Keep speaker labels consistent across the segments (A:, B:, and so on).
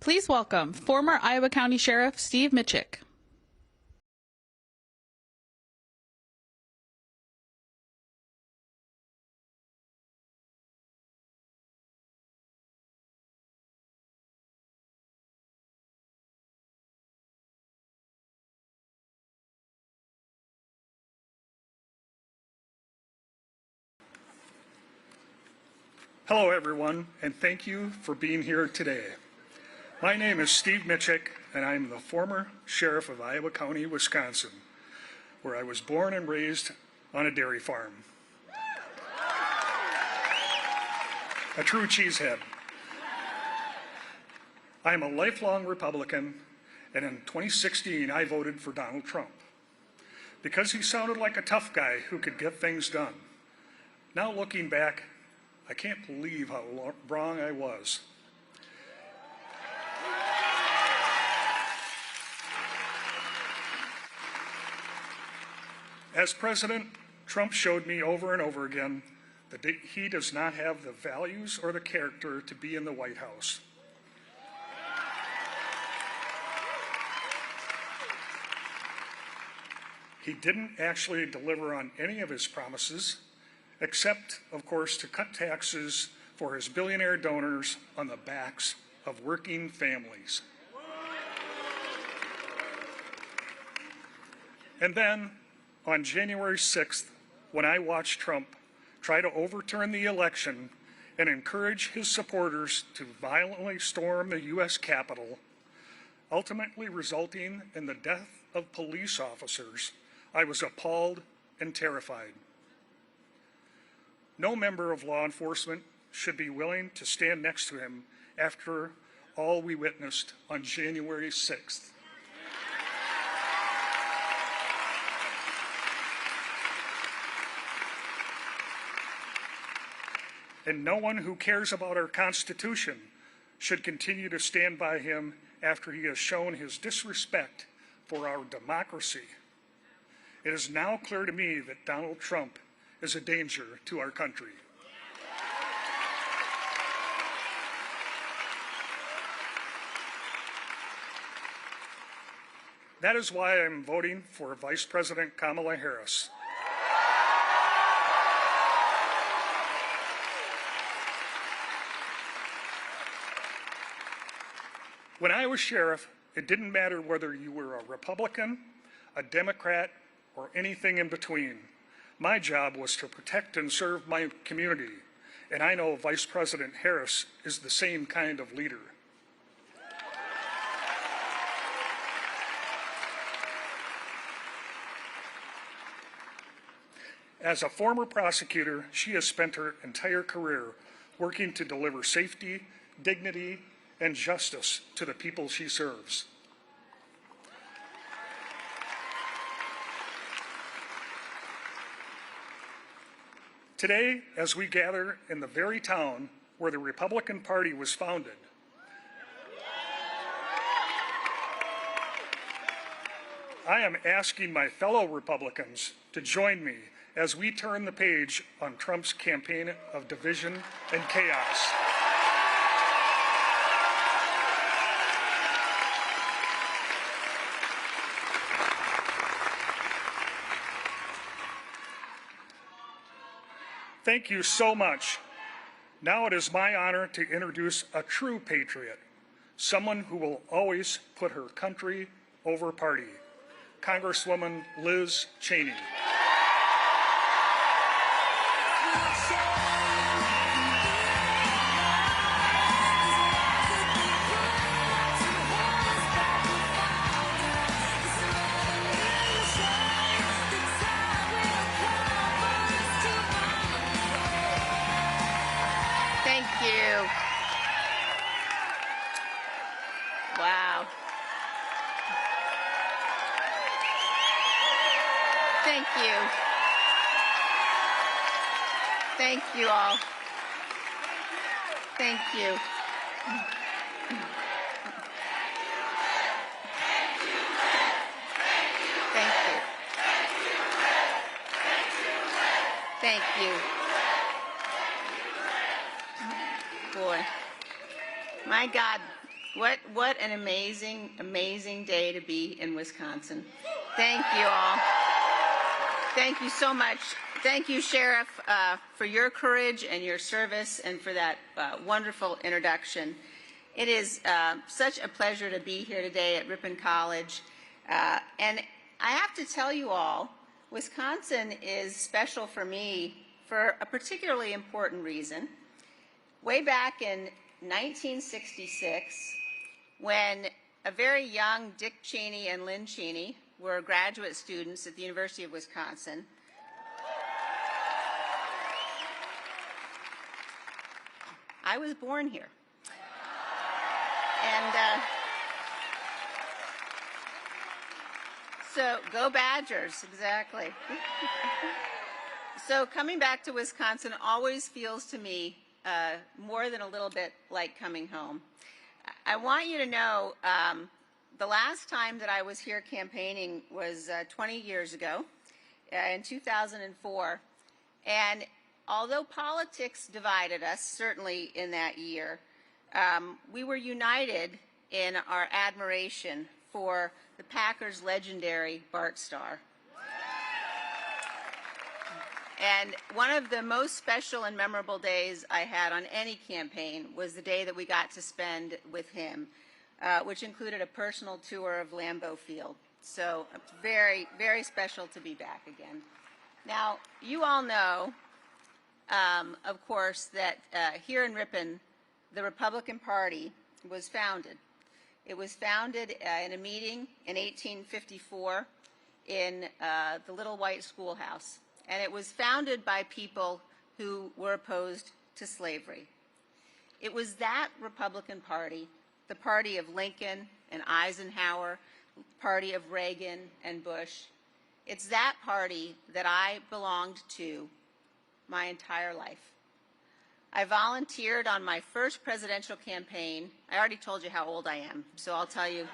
A: Please welcome former Iowa County Sheriff Steve Mitchick.
B: Hello everyone, and thank you for being here today. My name is Steve Mitchick, and I'm the former sheriff of Iowa County, Wisconsin, where I was born and raised on a dairy farm. A true cheesehead. I am a lifelong Republican, and in 2016 I voted for Donald Trump because he sounded like a tough guy who could get things done. Now looking back, I can't believe how wrong I was. As president, Trump showed me over and over again that he does not have the values or the character to be in the White House. He didn't actually deliver on any of his promises, except, of course, to cut taxes for his billionaire donors on the backs of working families. And then, on January 6th, when I watched Trump try to overturn the election and encourage his supporters to violently storm the U.S. Capitol, ultimately resulting in the death of police officers, I was appalled and terrified. No member of law enforcement should be willing to stand next to him after all we witnessed on January 6th. And no one who cares about our Constitution should continue to stand by him after he has shown his disrespect for our democracy. It is now clear to me that Donald Trump is a danger to our country. That is why I'm voting for Vice President Kamala Harris. When I was sheriff, it didn't matter whether you were a Republican, a Democrat, or anything in between. My job was to protect and serve my community, and I know Vice President Harris is the same kind of leader. As a former prosecutor, she has spent her entire career working to deliver safety, dignity, and justice to the people she serves. Today, as we gather in the very town where the Republican Party was founded, I am asking my fellow Republicans to join me as we turn the page on Trump's campaign of division and chaos. Thank you so much. Now it is my honor to introduce a true patriot, someone who will always put her country over party, Congresswoman Liz Cheney.
A: Thank you. Wow. Thank you. Thank you all. Thank you. Thank you. Thank you. Boy, my God,
C: What an amazing day to be in Wisconsin. Thank you all. Thank you so much. Thank you, Sheriff, for your courage and your service and for that wonderful introduction. It is such a pleasure to be here today at Ripon College. And I have to tell you all, Wisconsin is special for me for a particularly important reason. Way back in 1966, when a very young Dick Cheney and Lynn Cheney were graduate students at the University of Wisconsin, I was born here. And so, go Badgers, exactly. So coming back to Wisconsin always feels to me more than a little bit like coming home. I want you to know the last time that I was here campaigning was 20 years ago, in 2004. And although politics divided us, certainly in that year, we were united in our admiration for the Packers' legendary Bart Starr. And one of the most special and memorable days I had on any campaign was the day that we got to spend with him, which included a personal tour of Lambeau Field. So it's very, very special to be back again. Now, you all know, of course, that here in Ripon, the Republican Party was founded. It was founded in a meeting in 1854 in the Little White Schoolhouse. And it was founded by people who were opposed to slavery. It was that Republican Party, the party of Lincoln and Eisenhower, the party of Reagan and Bush. It's that party that I belonged to my entire life. I volunteered on my first presidential campaign. I already told you how old I am, so I'll tell you.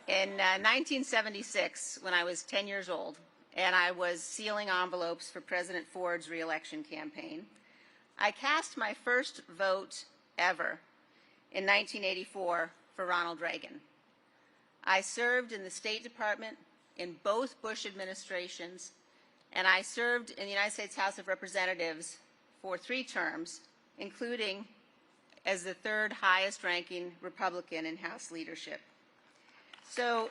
C: In 1976, when I was 10 years old, and I was sealing envelopes for President Ford's re-election campaign, I cast my first vote ever in 1984 for Ronald Reagan. I served in the State Department in both Bush administrations, and I served in the United States House of Representatives for 3 terms, including as the 3rd highest ranking Republican in House leadership. So,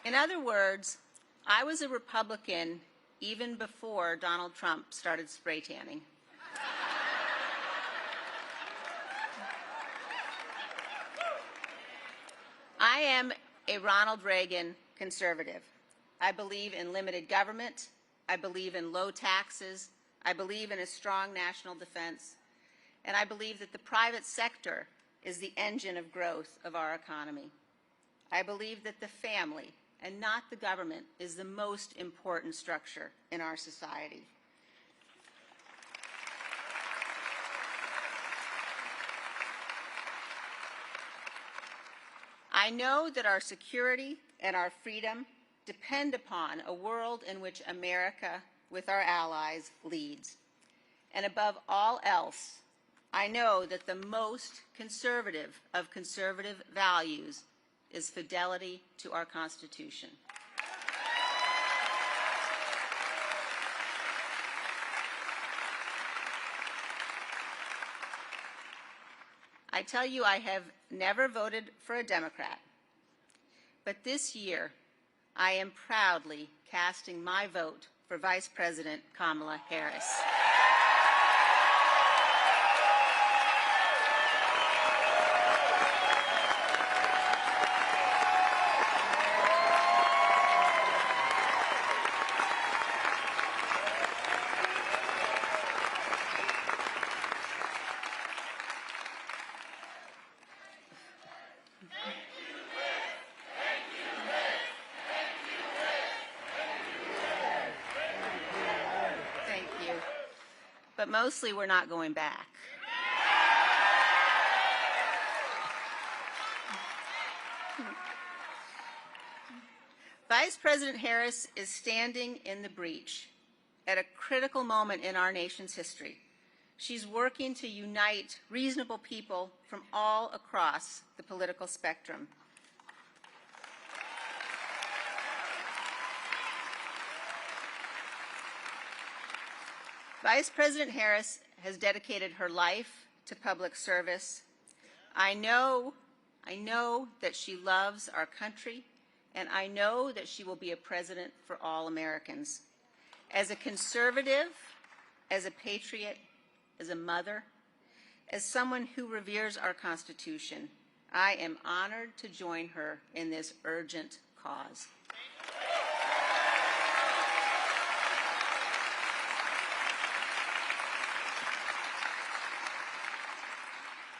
C: in other words, I was a Republican even before Donald Trump started spray tanning. I am a Ronald Reagan conservative. I believe in limited government. I believe in low taxes. I believe in a strong national defense. And I believe that the private sector is the engine of growth of our economy. I believe that the family and not the government is the most important structure in our society. I know that our security and our freedom depend upon a world in which America, with our allies, leads. And above all else, I know that the most conservative of conservative values is fidelity to our Constitution. I tell you, I have never voted for a Democrat, but this year I am proudly casting my vote for Vice President Kamala Harris. But mostly we're not going back. Vice President Harris is standing in the breach at a critical moment in our nation's history. She's working to unite reasonable people from all across the political spectrum. Vice President Harris has dedicated her life to public service. I know that she loves our country, and I know that she will be a president for all Americans. As a conservative, as a patriot, as a mother, as someone who reveres our Constitution, I am honored to join her in this urgent cause.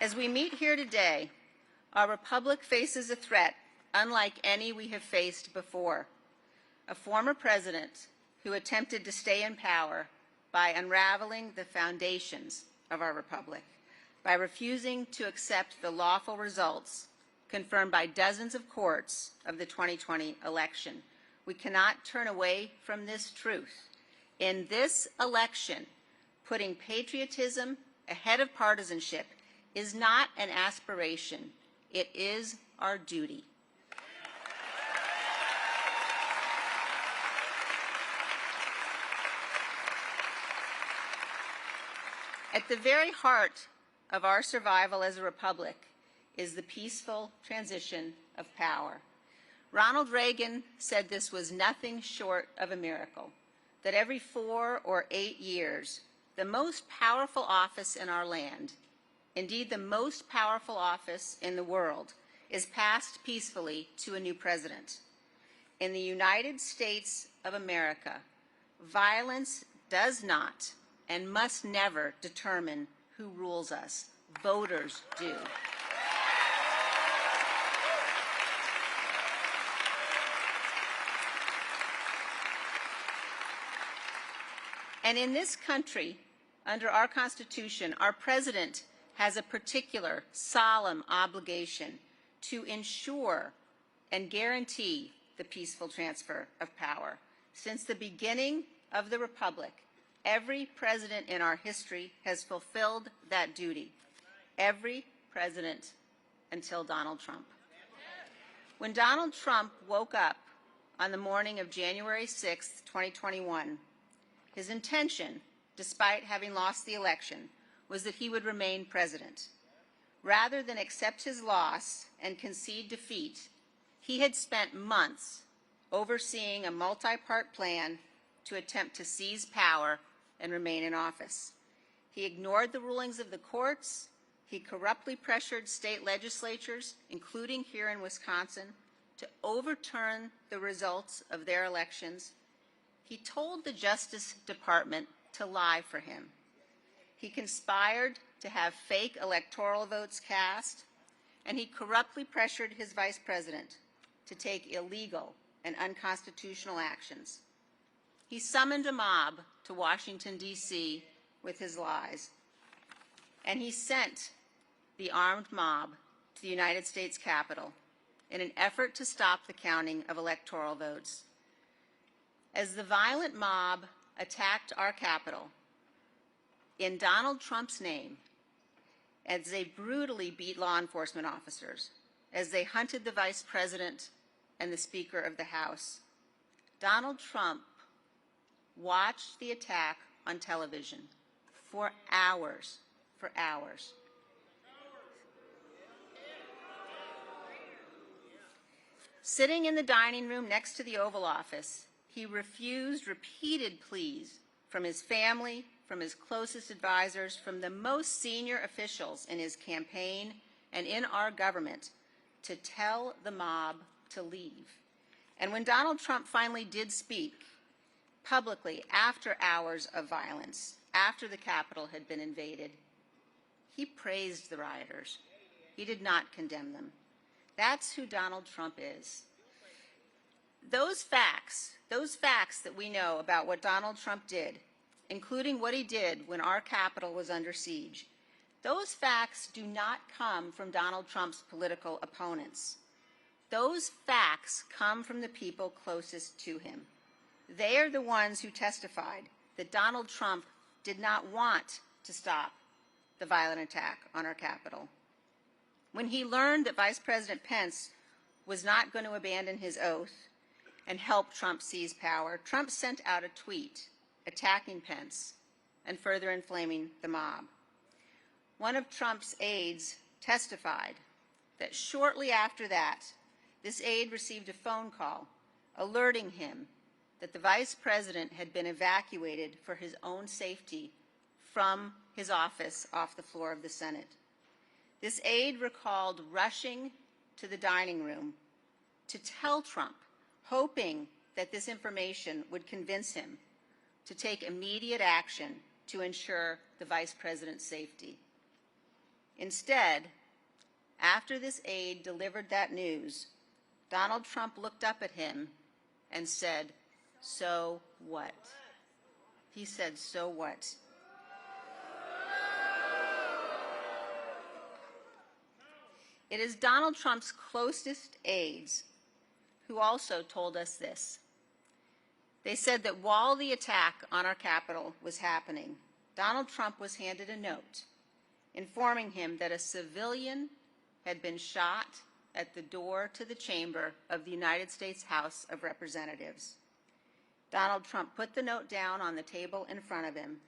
C: As we meet here today, our republic faces a threat unlike any we have faced before. A former president who attempted to stay in power by unraveling the foundations of our republic, by refusing to accept the lawful results confirmed by dozens of courts of the 2020 election. We cannot turn away from this truth. In this election, putting patriotism ahead of partisanship is not an aspiration, it is our duty. At the very heart of our survival as a republic is the peaceful transition of power. Ronald Reagan said this was nothing short of a miracle, that every 4 or 8 years, the most powerful office in our land, indeed the most powerful office in the world, is passed peacefully to a new president. In the United States of America, violence does not and must never determine who rules us. Voters do. And in this country, under our Constitution, our president has a particular solemn obligation to ensure and guarantee the peaceful transfer of power. Since the beginning of the Republic, every president in our history has fulfilled that duty. Every president until Donald Trump. When Donald Trump woke up on the morning of January 6, 2021, his intention, despite having lost the election, was that he would remain president. Rather than accept his loss and concede defeat, he had spent months overseeing a multi-part plan to attempt to seize power and remain in office. He ignored the rulings of the courts. He corruptly pressured state legislatures, including here in Wisconsin, to overturn the results of their elections. He told the Justice Department to lie for him. He conspired to have fake electoral votes cast, and he corruptly pressured his vice president to take illegal and unconstitutional actions. He summoned a mob to Washington, D.C. with his lies, and he sent the armed mob to the United States Capitol in an effort to stop the counting of electoral votes. As the violent mob attacked our Capitol, in Donald Trump's name, as they brutally beat law enforcement officers, as they hunted the Vice President and the Speaker of the House, Donald Trump watched the attack on television for hours, Sitting in the dining room next to the Oval Office, he refused repeated pleas from his family, from his closest advisors, from the most senior officials in his campaign and in our government to tell the mob to leave. And when Donald Trump finally did speak publicly after hours of violence, after the Capitol had been invaded, he praised the rioters. He did not condemn them. That's who Donald Trump is. Those facts that we know about what Donald Trump did, including what he did when our Capitol was under siege, those facts do not come from Donald Trump's political opponents. Those facts come from the people closest to him. They are the ones who testified that Donald Trump did not want to stop the violent attack on our Capitol. When he learned that Vice President Pence was not going to abandon his oath and help Trump seize power, Trump sent out a tweet attacking Pence and further inflaming the mob. One of Trump's aides testified that shortly after that, this aide received a phone call alerting him that the Vice President had been evacuated for his own safety from his office off the floor of the Senate. This aide recalled rushing to the dining room to tell Trump, hoping that this information would convince him to take immediate action to ensure the Vice President's safety. Instead, after this aide delivered that news, Donald Trump looked up at him and said, "So what?" He said, "So what?" It is Donald Trump's closest aides who also told us this. They said that while the attack on our Capitol was happening, Donald Trump was handed a note informing him that a civilian had been shot at the door to the chamber of the United States House of Representatives. Donald Trump put the note down on the table in front of him,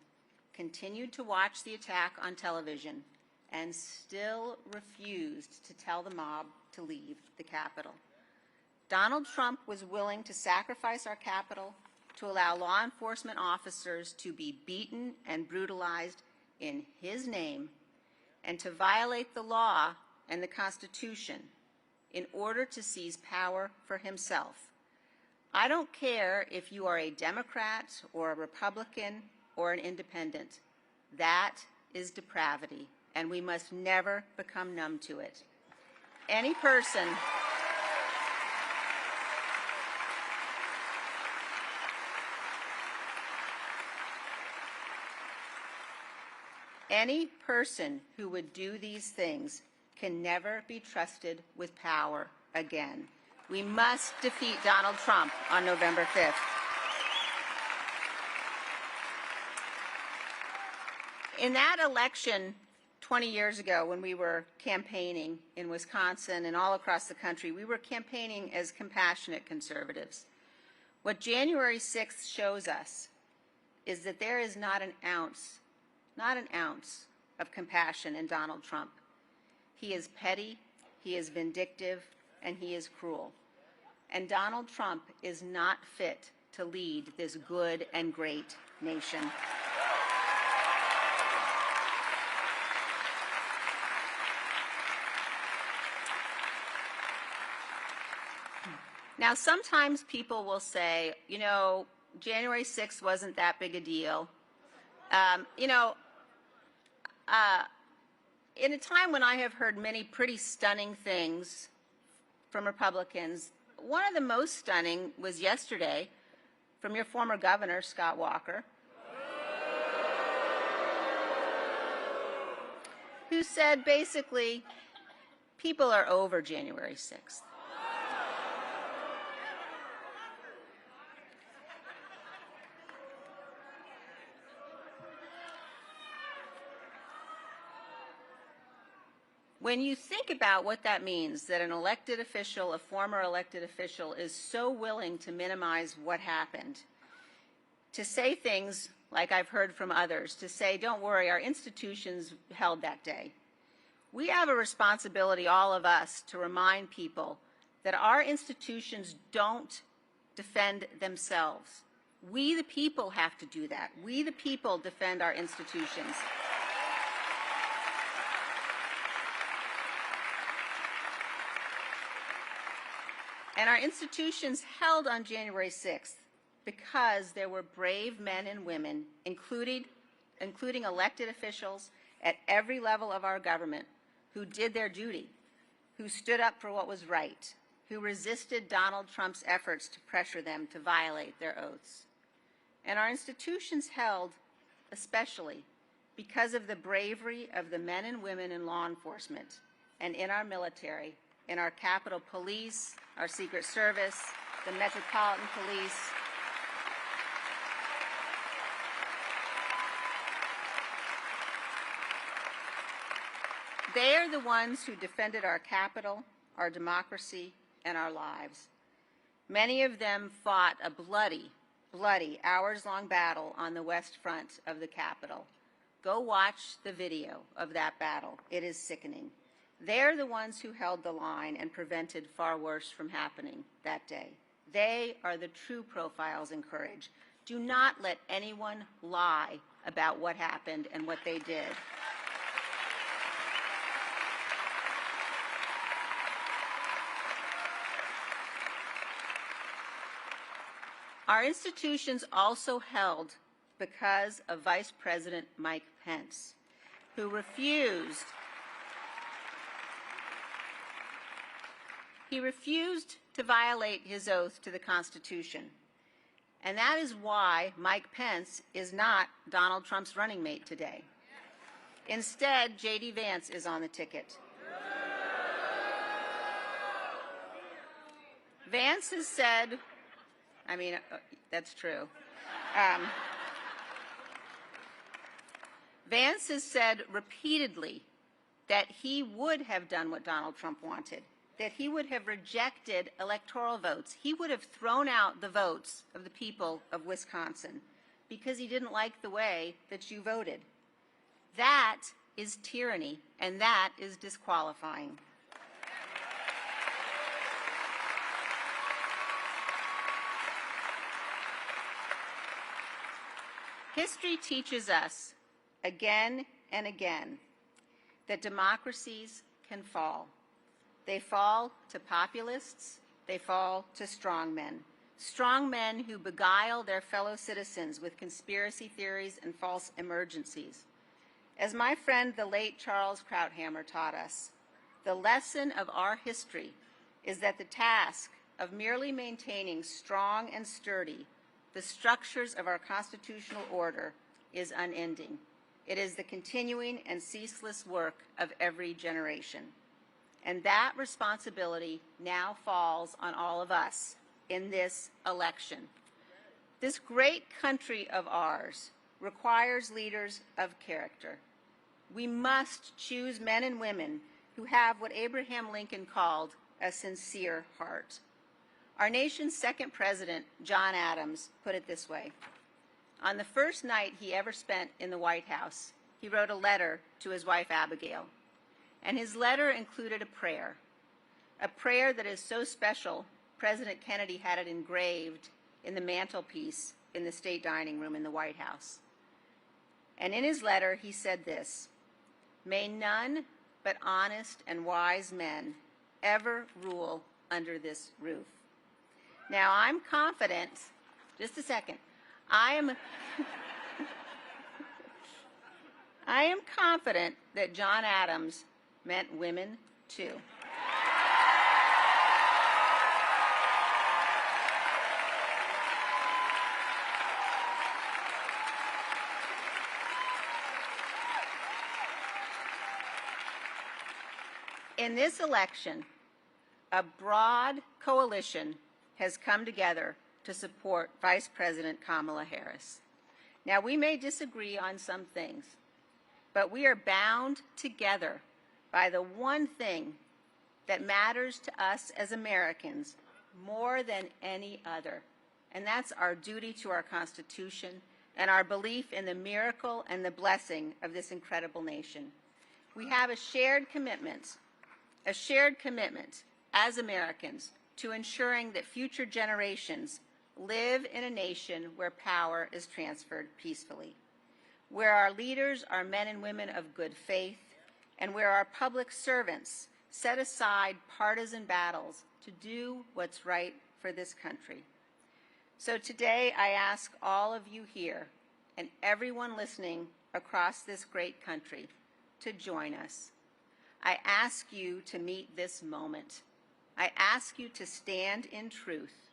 C: continued to watch the attack on television, and still refused to tell the mob to leave the Capitol. Donald Trump was willing to sacrifice our Capitol to allow law enforcement officers to be beaten and brutalized in his name and to violate the law and the Constitution in order to seize power for himself. I don't care if you are a Democrat or a Republican or an independent. That is depravity, and we must never become numb to it. Any person who would do these things can never be trusted with power again. We must defeat Donald Trump on November 5th. In that election 20 years ago, when we were campaigning in Wisconsin and all across the country, we were campaigning as compassionate conservatives. What January 6th shows us is that there is not an ounce of compassion in Donald Trump. He is petty, he is vindictive, and he is cruel. And Donald Trump is not fit to lead this good and great nation. Now, sometimes people will say, you know, January 6th wasn't that big a deal. In a time when I have heard many pretty stunning things from Republicans, one of the most stunning was yesterday from your former governor, Scott Walker, who said basically, people are over January 6th. When you think about what that means, that an elected official, a former elected official, is so willing to minimize what happened, to say things like I've heard from others, to say, don't worry, our institutions held that day. We have a responsibility, all of us, to remind people that our institutions don't defend themselves. We, the people, have to do that. We, the people, defend our institutions. And our institutions held on January 6th because there were brave men and women, including elected officials at every level of our government, who did their duty, who stood up for what was right, who resisted Donald Trump's efforts to pressure them to violate their oaths. And our institutions held especially because of the bravery of the men and women in law enforcement and in our military, in our Capitol Police, our Secret Service, the Metropolitan Police. They are the ones who defended our capital, our democracy, and our lives. Many of them fought a bloody, hours-long battle on the west front of the Capitol. Go watch the video of that battle. It is sickening. They're the ones who held the line and prevented far worse from happening that day. They are the true profiles in courage. Do not let anyone lie about what happened and what they did. Our institutions also held because of Vice President Mike Pence, who refused to violate his oath to the Constitution. And that is why Mike Pence is not Donald Trump's running mate today. Instead, J.D. Vance is on the ticket. Vance has said, that's true. Vance has said repeatedly that he would have done what Donald Trump wanted, that he would have rejected electoral votes. He would have thrown out the votes of the people of Wisconsin because he didn't like the way that you voted. That is tyranny, and that is disqualifying. History teaches us again and again that democracies can fall. They fall to populists, they fall to strongmen who beguile their fellow citizens with conspiracy theories and false emergencies. As my friend, the late Charles Krauthammer, taught us, the lesson of our history is that the task of merely maintaining strong and sturdy the structures of our constitutional order is unending. It is the continuing and ceaseless work of every generation. And that responsibility now falls on all of us in this election. This great country of ours requires leaders of character. We must choose men and women who have what Abraham Lincoln called a sincere heart. Our nation's second president, John Adams, put it this way. On the first night he ever spent in the White House, he wrote a letter to his wife Abigail. And his letter included a prayer that is so special, President Kennedy had it engraved in the mantelpiece in the state dining room in the White House. And in his letter, he said this: "May none but honest and wise men ever rule under this roof." Now, I'm confident, just a second, I am confident that John Adams meant women too. In this election, a broad coalition has come together to support Vice President Kamala Harris. Now, we may disagree on some things, but we are bound together by the one thing that matters to us as Americans more than any other, and that's our duty to our Constitution and our belief in the miracle and the blessing of this incredible nation. We have a shared commitment as Americans to ensuring that future generations live in a nation where power is transferred peacefully, where our leaders are men and women of good faith, and where our public servants set aside partisan battles to do what's right for this country. So today I ask all of you here and everyone listening across this great country to join us. I ask you to meet this moment. I ask you to stand in truth,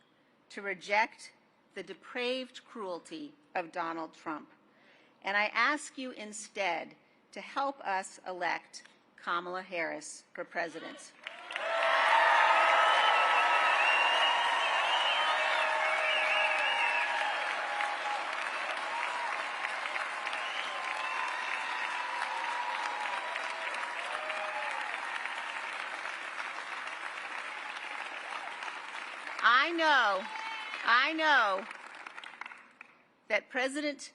C: to reject the depraved cruelty of Donald Trump. And I ask you instead to help us elect Kamala Harris for president. I know that President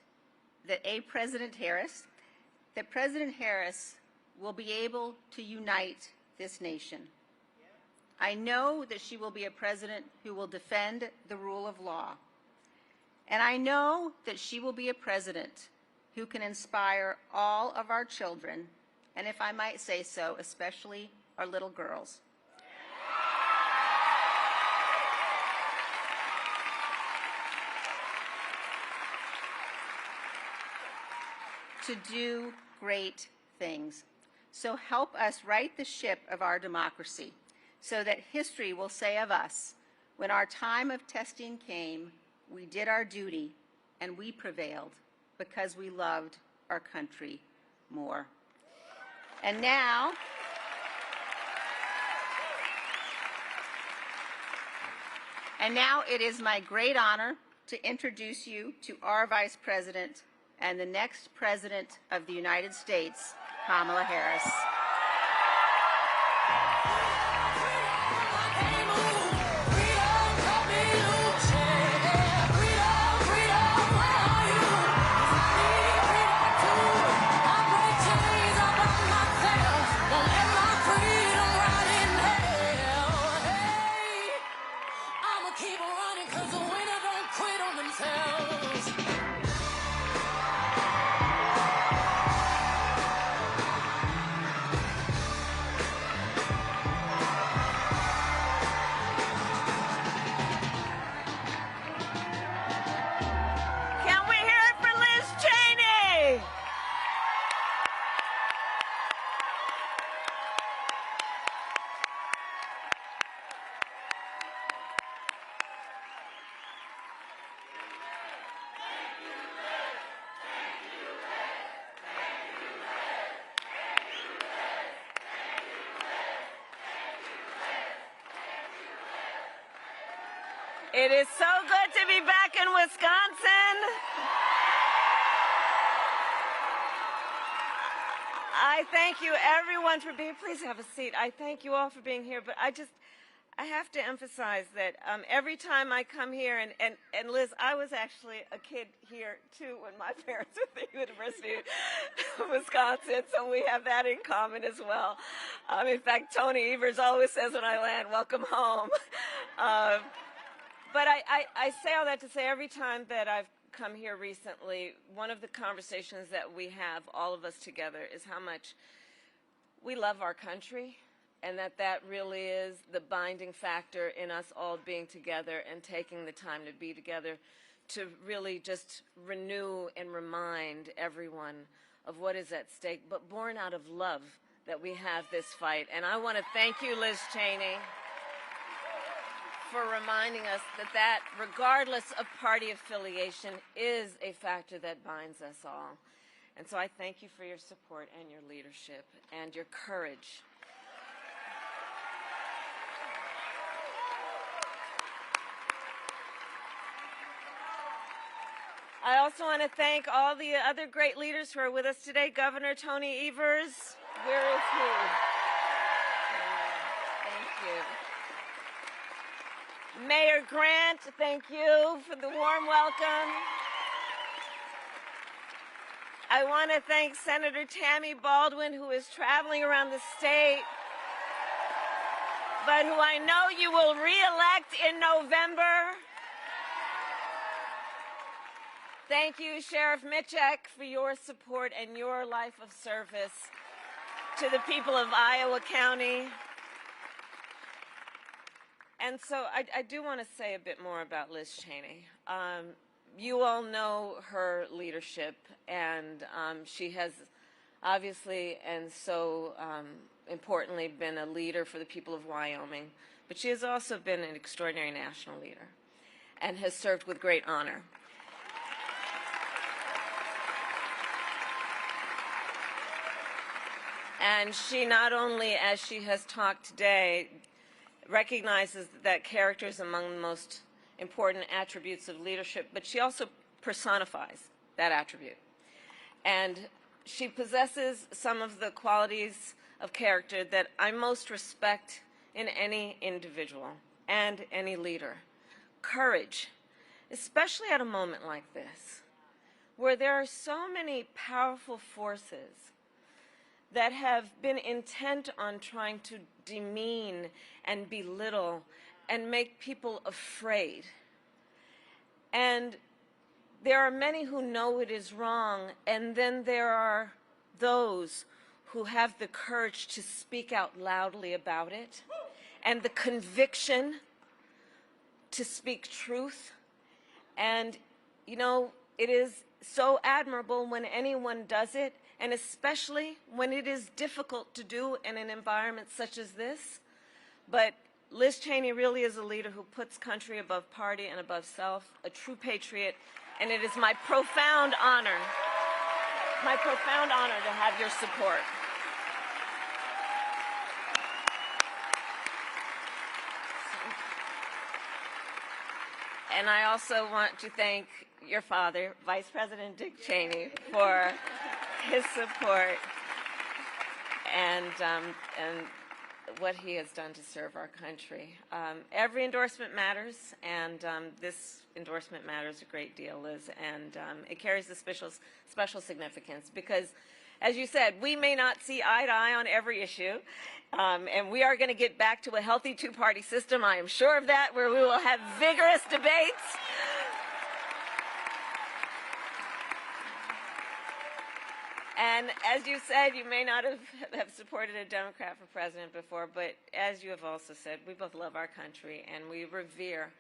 C: Harris will be able to unite this nation. I know that she will be a president who will defend the rule of law. And I know that she will be a president who can inspire all of our children, and if I might say so, especially our little girls. To do great things. So help us right the ship of our democracy so that history will say of us, when our time of testing came, we did our duty and we prevailed because we loved our country more. And now, it is my great honor to introduce you to our Vice President and the next President of the United States, Kamala Harris.
D: It is so good to be back in Wisconsin. I thank you, everyone, for being, please have a seat. I thank you all for being here, but I have to emphasize that every time I come here, and Liz, I was actually a kid here too when my parents were at the University of Wisconsin, so we have that in common as well. In fact, Tony Evers always says when I land, welcome home. But I say all that to say every time that I've come here recently, one of the conversations that we have, all of us together, is how much we love our country, and that really is the binding factor in us all being together and taking the time to be together to really just renew and remind everyone of what is at stake, but born out of love that we have this fight. And I want to thank you, Liz Cheney, for reminding us that regardless of party affiliation, is a factor that binds us all. And so I thank you for your support and your leadership and your courage. I also want to thank all the other great leaders who are with us today. Governor Tony Evers, where is he? Thank you. Mayor Grant, thank you for the warm welcome. I want to thank Senator Tammy Baldwin, who is traveling around the state, but who I know you will re-elect in November. Thank you, Sheriff Mitchek, for your support and your life of service to the people of Iowa County. And so I do want to say a bit more about Liz Cheney. You all know her leadership, and she has obviously and so importantly been a leader for the people of Wyoming, but she has also been an extraordinary national leader and has served with great honor. And she not only, as she has talked today, recognizes that character is among the most important attributes of leadership, but she also personifies that attribute. And she possesses some of the qualities of character that I most respect in any individual and any leader. courage, especially at a moment like this, where there are so many powerful forces that have been intent on trying to demean and belittle and make people afraid. And there are many who know it is wrong, and then there are those who have the courage to speak out loudly about it and the conviction to speak truth. And, you know, it is so admirable when anyone does it, and especially when it is difficult to do in an environment such as this. But Liz Cheney really is a leader who puts country above party and above self, a true patriot, and it is my profound honor to have your support. And I also want to thank your father, Vice President Dick Cheney, for his support and what he has done to serve our country. Every endorsement matters, and this endorsement matters a great deal, Liz, and it carries a special significance because, as you said, we may not see eye to eye on every issue, and we are going to get back to a healthy two-party system, I am sure of that, where we will have vigorous debates. And as you said, you may not have supported a Democrat for president before, but as you have also said, we both love our country and we revere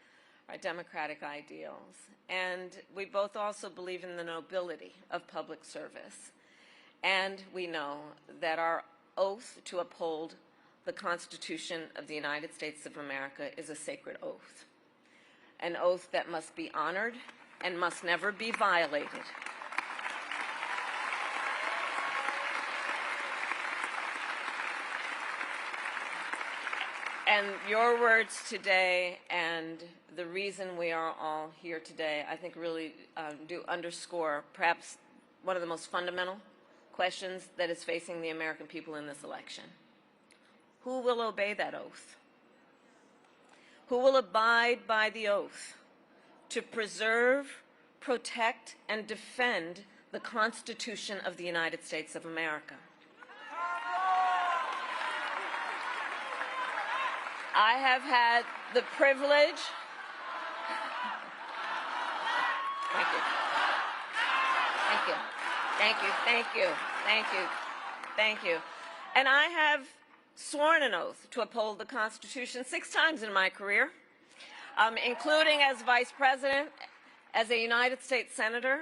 D: our democratic ideals. And we both also believe in the nobility of public service. And we know that our oath to uphold the Constitution of the United States of America is a sacred oath, an oath that must be honored and must never be violated. And your words today and the reason we are all here today, I think really do underscore perhaps one of the most fundamental questions that is facing the American people in this election. Who will obey that oath? Who will abide by the oath to preserve, protect, and defend the Constitution of the United States of America? I have had the privilege. Thank you. Thank you. Thank you. Thank you. Thank you. Thank you. And I have sworn an oath to uphold the Constitution 6 times in my career, including as Vice President, as a United States Senator,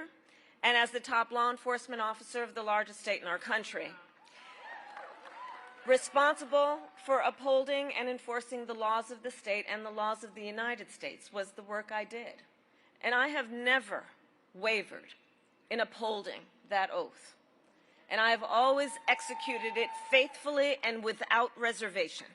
D: and as the top law enforcement officer of the largest state in our country. Responsible for upholding and enforcing the laws of the state and the laws of the United States was the work I did. And I have never wavered in upholding that oath. And I have always executed it faithfully and without reservation.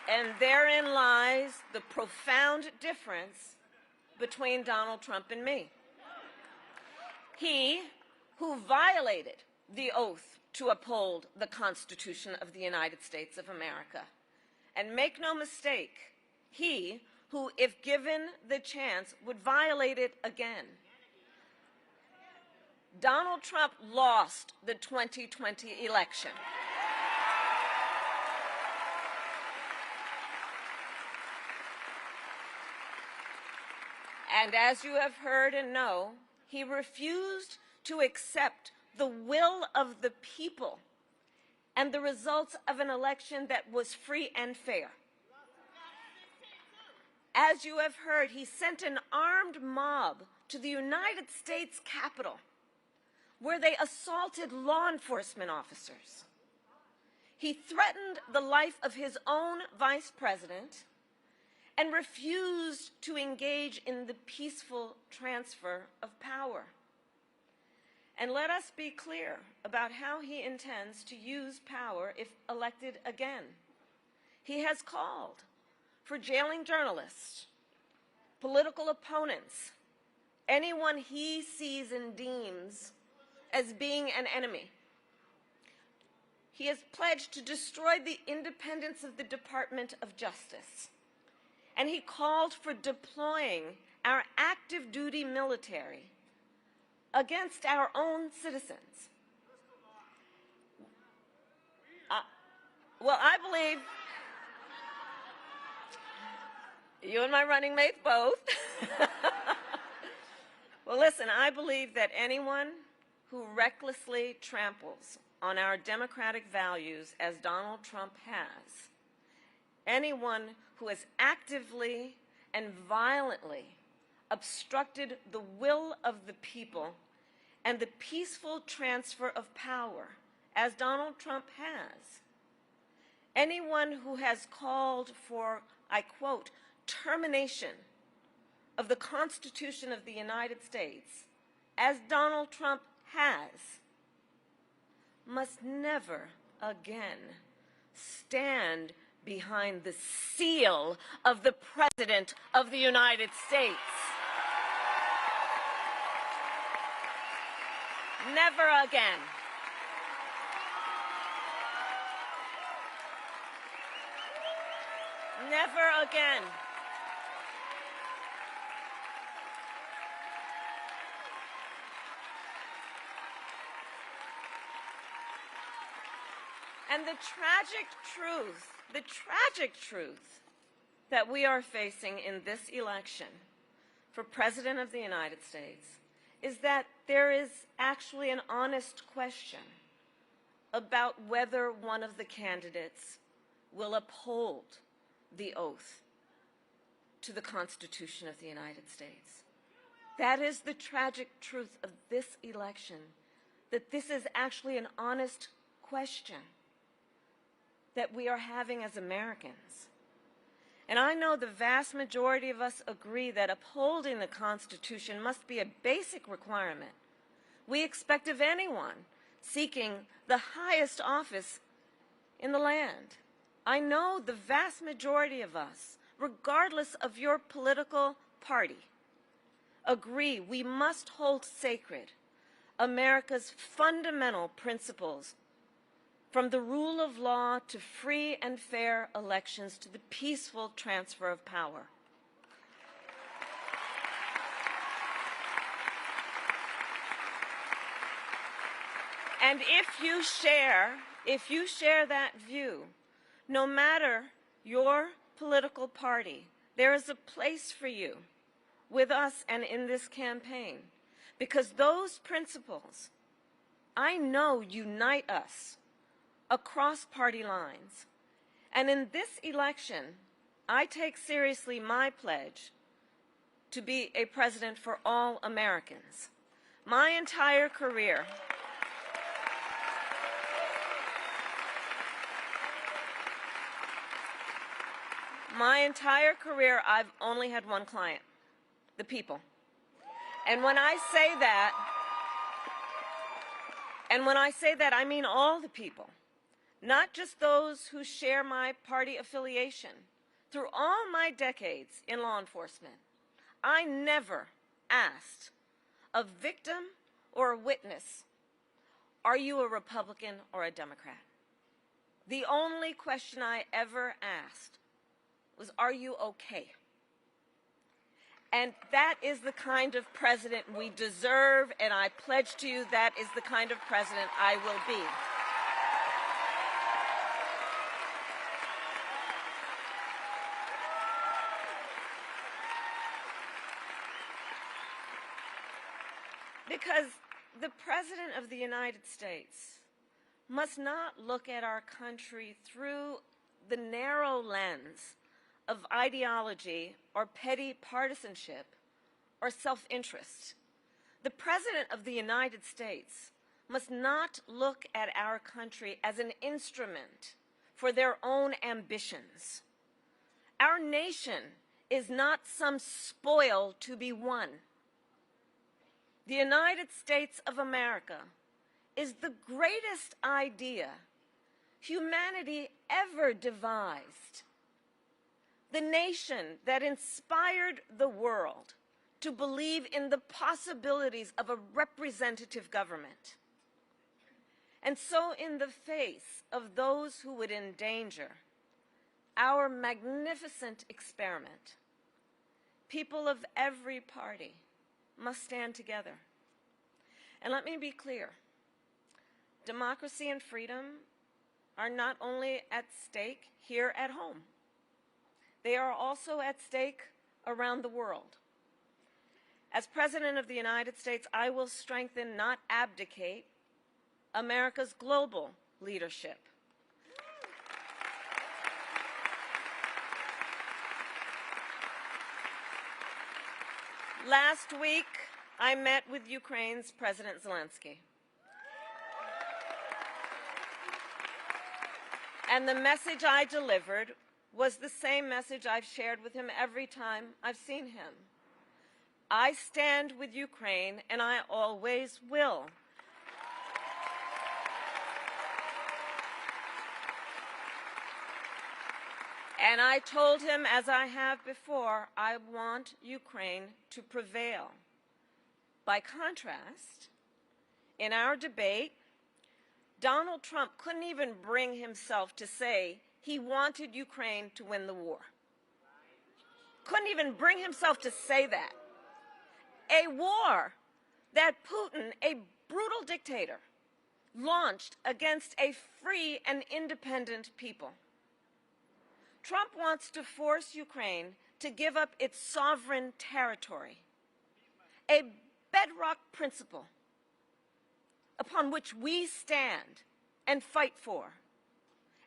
D: And therein lies the profound difference between Donald Trump and me. He who violated the oath to uphold the Constitution of the United States of America. And make no mistake, he who, if given the chance, would violate it again. Donald Trump lost the 2020 election. And as you have heard and know, he refused to accept the will of the people and the results of an election that was free and fair. As you have heard, he sent an armed mob to the United States Capitol, where they assaulted law enforcement officers. He threatened the life of his own vice president and refused to engage in the peaceful transfer of power. And let us be clear about how he intends to use power if elected again. He has called for jailing journalists, political opponents, anyone he sees and deems as being an enemy. he has pledged to destroy the independence of the Department of Justice. And he called for deploying our active duty military against our own citizens. Well, I believe you and my running mate both. Well, listen, I believe that anyone who recklessly tramples on our democratic values, as Donald Trump has, anyone who has actively and violently obstructed the will of the people and the peaceful transfer of power, as Donald Trump has, anyone who has called for, I quote, termination of the Constitution of the United States, as Donald Trump has, must never again stand behind the seal of the President of the United States. Never again. Never again. And the tragic truth that we are facing in this election for President of the United States is that there is actually an honest question about whether one of the candidates will uphold the oath to the Constitution of the United States. That is the tragic truth of this election, that this is actually an honest question that we are having as Americans. And I know the vast majority of us agree that upholding the Constitution must be a basic requirement we expect of anyone seeking the highest office in the land. I know the vast majority of us, regardless of your political party, agree we must hold sacred America's fundamental principles, from the rule of law to free and fair elections to the peaceful transfer of power. And if you share that view, no matter your political party, there is a place for you with us and in this campaign, because those principles, I know, unite us across party lines. And in this election, I take seriously my pledge to be a president for all Americans. My entire career, I've only had one client, the people. And when I say that, I mean all the people, not just those who share my party affiliation. Through all my decades in law enforcement, I never asked a victim or a witness, are you a Republican or a Democrat? The only question I ever asked was, are you okay? And that is the kind of president we deserve, and I pledge to you that is the kind of president I will be. Because the President of the United States must not look at our country through the narrow lens of ideology or petty partisanship or self-interest. The President of the United States must not look at our country as an instrument for their own ambitions. Our nation is not some spoil to be won. The United States of America is the greatest idea humanity ever devised. The nation that inspired the world to believe in the possibilities of a representative government. And so in the face of those who would endanger our magnificent experiment, people of every party must stand together. And let me be clear, democracy and freedom are not only at stake here at home, they are also at stake around the world. As President of the United States, I will strengthen, not abdicate, America's global leadership. Last week, I met with Ukraine's President Zelensky. And the message I delivered was the same message I've shared with him every time I've seen him. I stand with Ukraine, and I always will. And I told him, as I have before, I want Ukraine to prevail. By contrast, in our debate, Donald Trump couldn't even bring himself to say he wanted Ukraine to win the war. Couldn't even bring himself to say that. A war that Putin, a brutal dictator, launched against a free and independent people. Trump wants to force Ukraine to give up its sovereign territory, a bedrock principle upon which we stand and fight for.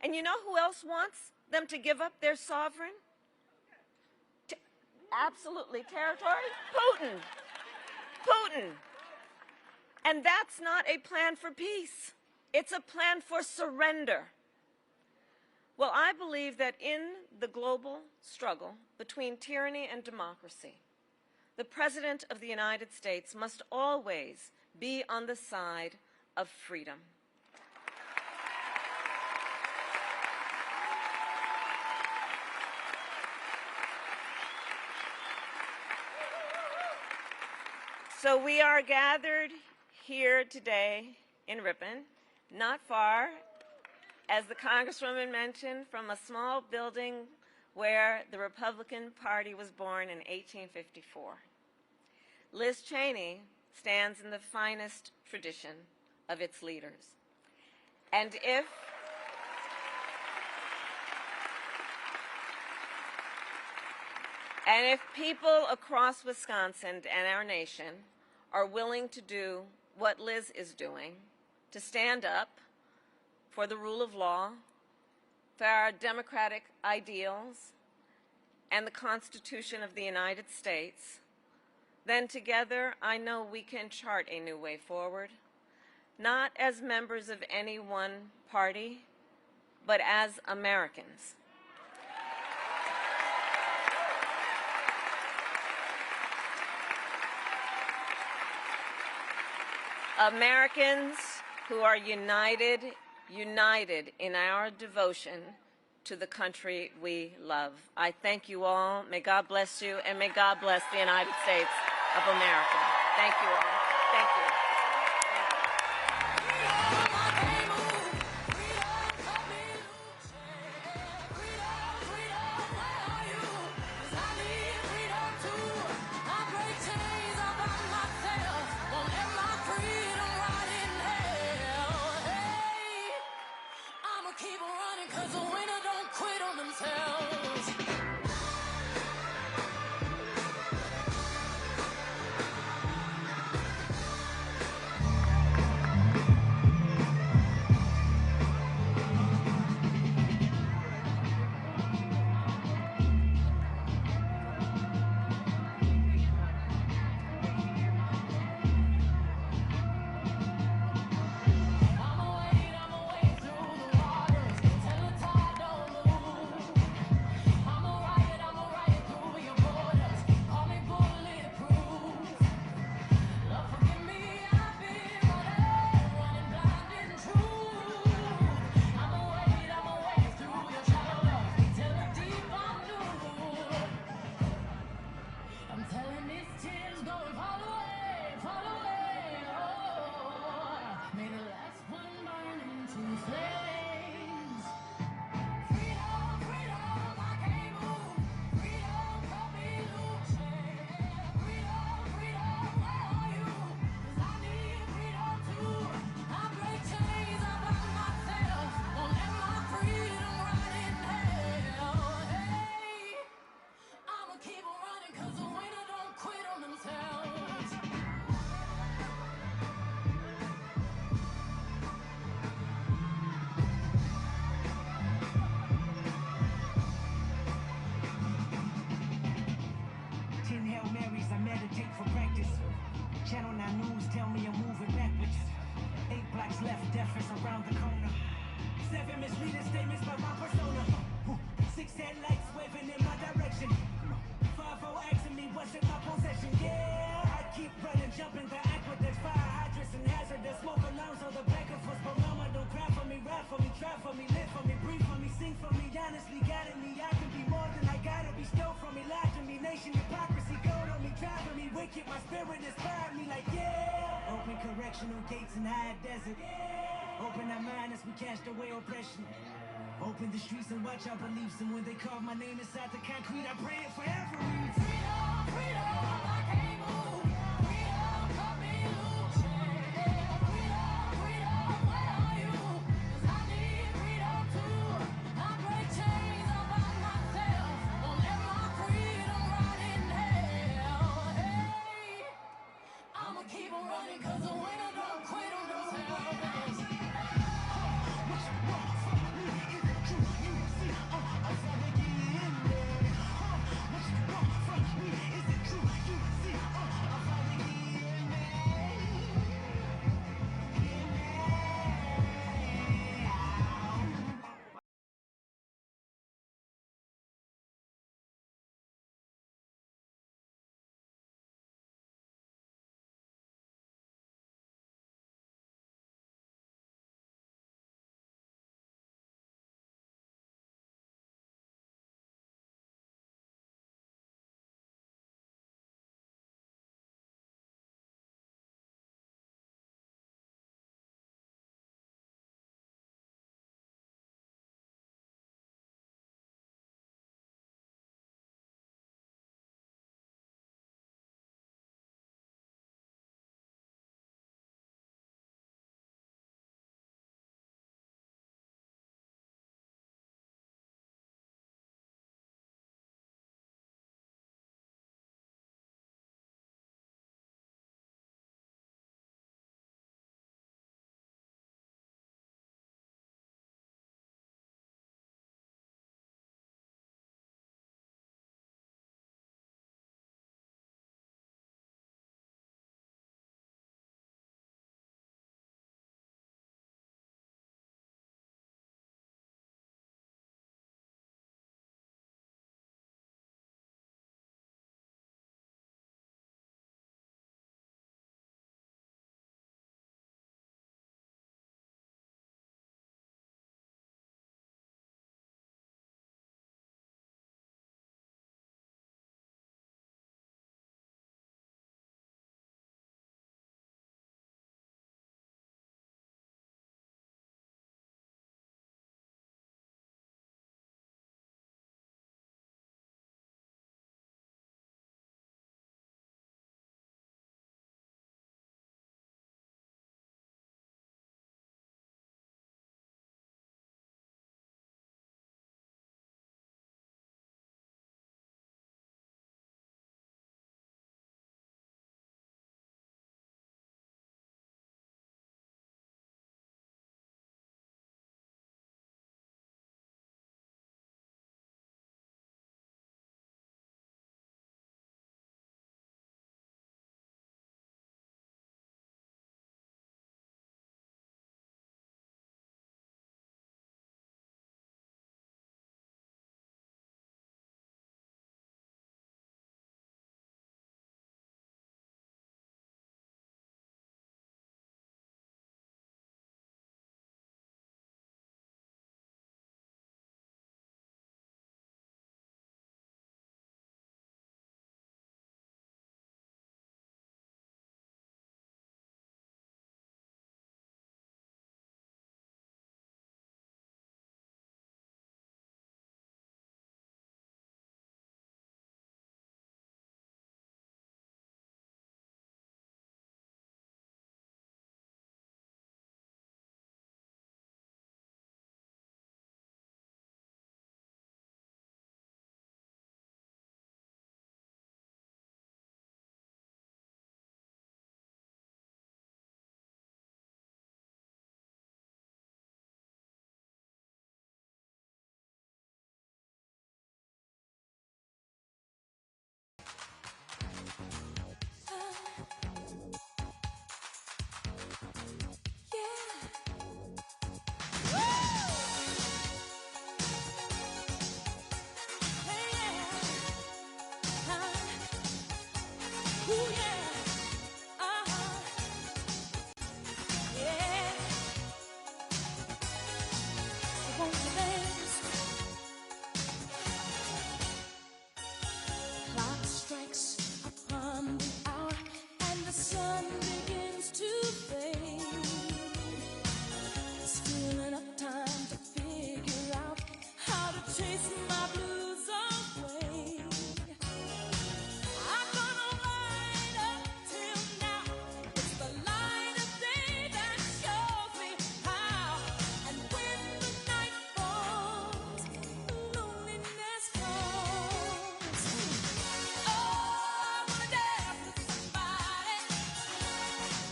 D: And you know who else wants them to give up their sovereign? Absolutely, territory? Putin. Putin. And that's not a plan for peace. It's a plan for surrender. Well, I believe that in the global struggle between tyranny and democracy, the President of the United States must always be on the side of freedom. So we are gathered here today in Ripon, not far, as the Congresswoman mentioned, from a small building where the Republican Party was born in 1854. Liz Cheney stands in the finest tradition of its leaders. And if people across Wisconsin and our nation are willing to do what Liz is doing, to stand up for the rule of law, for our democratic ideals, and the Constitution of the United States, then together I know we can chart a new way forward, not as members of any one party, but as Americans. Americans who are united in our devotion to the country we love. I thank you all. May God bless you, and may God bless the United States of America. Thank you all. Thank you.
E: Hail Marys, I meditate for practice. Channel 9 News tell me I'm moving backwards. 8 blocks left, death is around the corner. 7 misleading statements by my persona. 6 headlights waving in my direction. 5-0 asking me what's in my possession. Yeah, I keep running, jumping the aqueducts, fire hydrants and hazardous smoke alarms on the back of us. But mama, don't cry for me, ride for me, try for me, live for me, breathe for me, sing for me. Honestly, guiding me, I can be more than I gotta be. Stole from me, lied to me, nation hypocrisy, gold on me, driving me wicked. My spirit inspired me like yeah. Open correctional gates in high desert. Open our mind as we cast away oppression. Open the streets and watch our beliefs. And when they carve my name inside the concrete, I pray it forever. Freedom, freedom, I can't move. Freedom, cut me loose. Yeah, freedom, freedom, where are you? 'Cause I need freedom too. I break chains all by myself. Won't let my freedom rot in hell. Hey, I'ma keep on running 'cause the winner don't quit on themselves. Ooh, yeah. Uh-huh. Yeah. So won't you dance? Clock strikes upon the hour and the sun begins to fade. Still enough time to figure out how to chase my blues away. I've gone all right up till now. It's the light of day that shows me how. And when the night falls, loneliness calls. Oh, I wanna dance with somebody.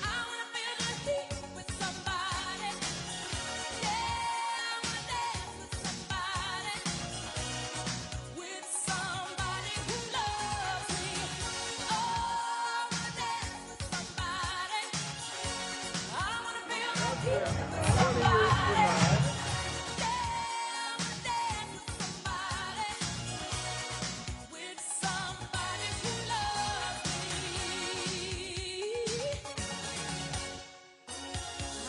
E: I wanna feel the heat with somebody. Yeah, I wanna dance with somebody. With somebody who loves me. Oh, I wanna dance with somebody. I wanna feel the heat with somebody. Yeah, I wanna dance with somebody. With somebody who loves me.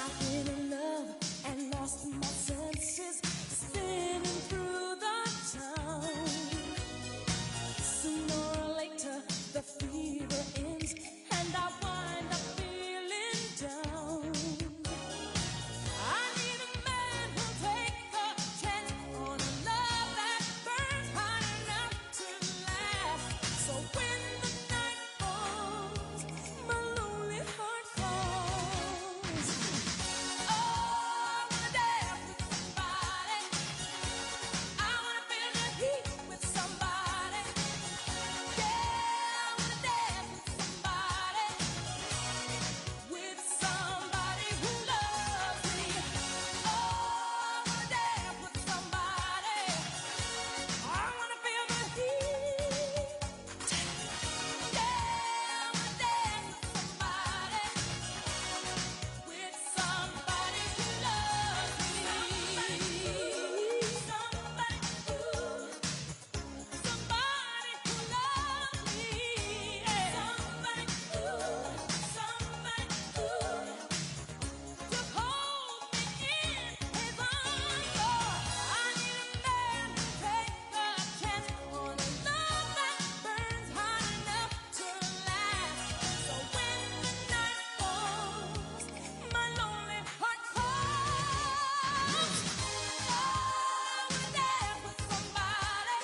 E: I've been in love and lost my senses, spinning through the town. Sooner or later, the fever ends, and I wind up feeling down. I need a man who'll take a chance on a love that burns hot enough to last. So when the night falls, my lonely heart calls. Oh, I wanna dance with somebody. I wanna feel the heat with somebody. Yeah, I wanna dance with somebody. With somebody who loves me. Oh, I wanna dance with somebody. I wanna feel the heat. Yeah, I wanna dance with somebody. With somebody who loves me. Somebody who loves me. Somebody who loves me. Somebody who to hold me in his arms. Oh, I need a man to take a chance on a love that burns hot enough to last. So when the night falls, my lonely heart calls. Oh, I wanna dance with somebody.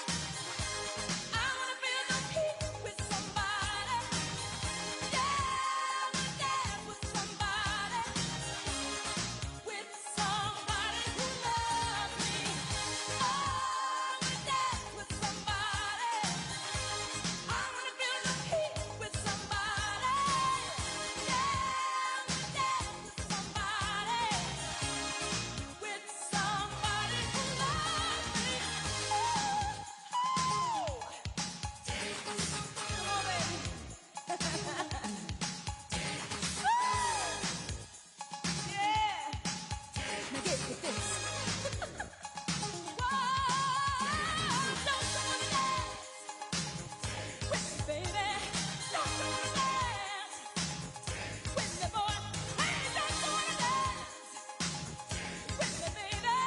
E: I wanna feel the heat with somebody. Yeah, I wanna dance with somebody. With somebody who loves me. Oh, I wanna dance with somebody. I wanna feel the heat with somebody. Yeah, I wanna dance with somebody. With somebody who loves me. Come on, baby. Yeah. Now get with this. Whoa, don't you wanna dance with me, baby? Don't you wanna dance with me, boy? Hey, don't you wanna dance with me, baby?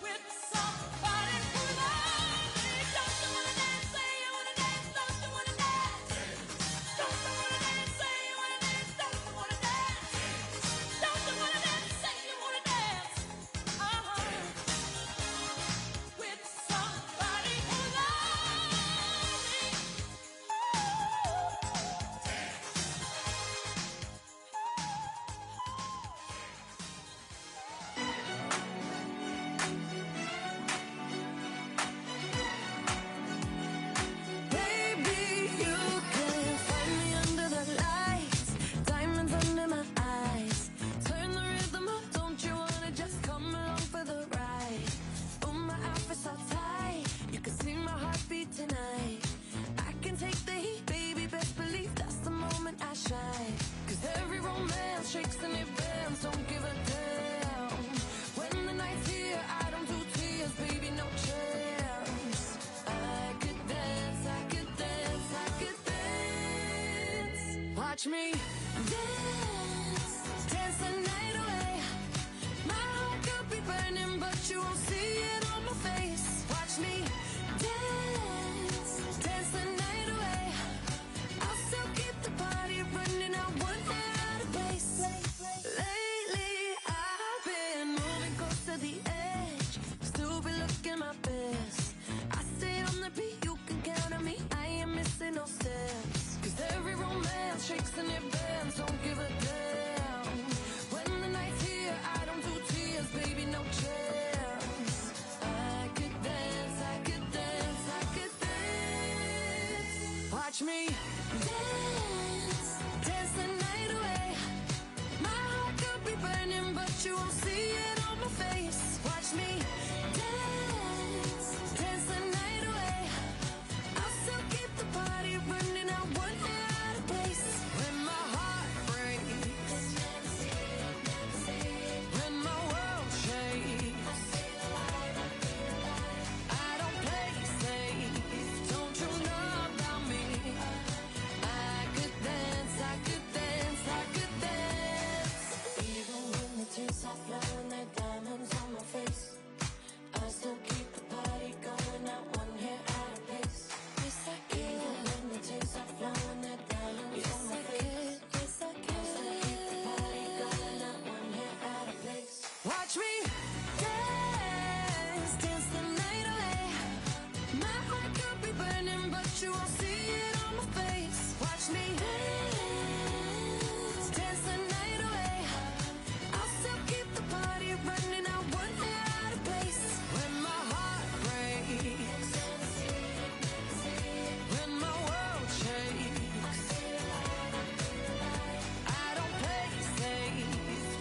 E: With somebody who loves me. Don't you wanna dance? Say you wanna dance. Don't you wanna dance? Don't you wanna dance? Say you wanna dance. Don't you wanna dance? Don't you wanna dance? Say you wanna dance. With somebody who loves me. Baby, you can find me under the lights, diamonds under my eyes. Turn the rhythm up, don't you wanna just come along for the ride? Oh, my outfit's all tight, you can see my heartbeat tonight. I can take the heat, baby, best believe that's the moment I shine. 'Cause every romance shakes and it bends, don't give a damn. When the night's here, I don't do tears, baby, no chance. I could dance, I could dance, I could dance. Watch me dance, dance the night away. My heart could be burning, but you won't see it on my face. Watch me dance, dance the night away. I'll still keep the party running, I wouldn't out of place. Lately, I've been moving close to the edge, still be looking my best. I stay on the beat, you can count on me, I ain't missing no steps. Cause every romance shakes and it bends, don't give a damn. When the night's here, I don't do tears, baby, no chance. I could dance, I could dance, I could dance. Watch me dance, dance the night away. My heart could be burning, but you won't see it on my face. Watch me dance, dance the night away. I'll still keep the party running, I wouldn't out of place. When my heart breaks, when my world shakes, I don't play safe, don't you know about me? I could dance, I could dance, I could dance. Even when the tears are flowing, they're diamonds on my face, I still keep the party going, not one hair out of place. Yes, I can. Even when the tears are flowing, they're diamonds on my face. Yes, I can. I still keep the party going, not one hair out of place. Watch me dance, dance the night away. My heart could be burning, but you won't see it on my face. Watch me dance, dance the night away. I'll still keep the party running, I wouldn't out of place. When my heart breaks, when my world shakes, I don't play safe,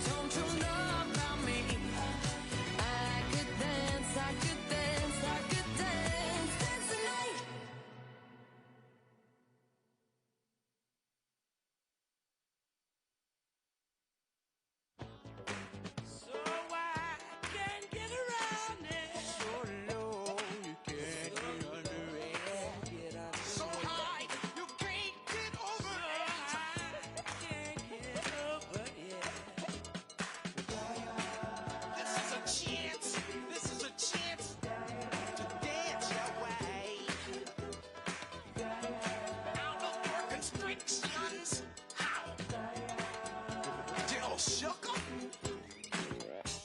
E: don't you know about me? I could dance, I could dance, I could dance, dance the night.
F: So I can't get around it. So low, you can't get under it. So high, you can't get over it. I can't get over it. This is a chance. This is a chance to dance your way out of your constrictions. How? Dill shook 'em.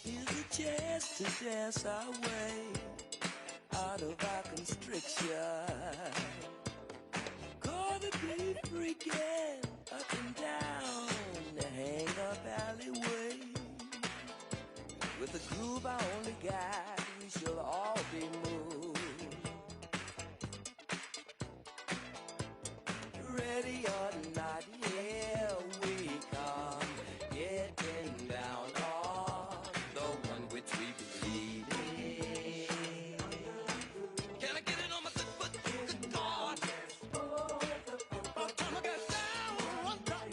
F: Here's a chance to dance our way out of our constriction. Gonna be freaking up and down the hang-up alleyway. With the groove I only got, we shall all be moved. Ready or not, here we come, getting down on the one which we believe in. Can I get it on my good foot? Good God. Time I get down one time.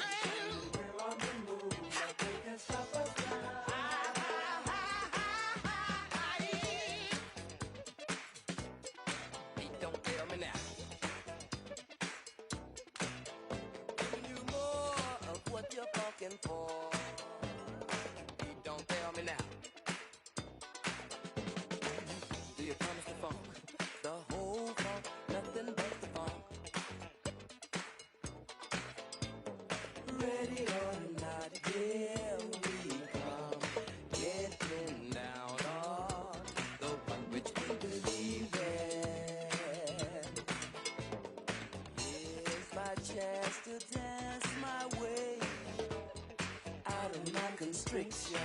F: Hey, don't tell me now. Giving you more of what you're fucking for. Hey, don't tell me now. Do you promise the funk? The whole funk, nothing but the funk. Ready or not, here we come, getting down on the one which we believe in. Here's my chance to dance my way out of my constriction.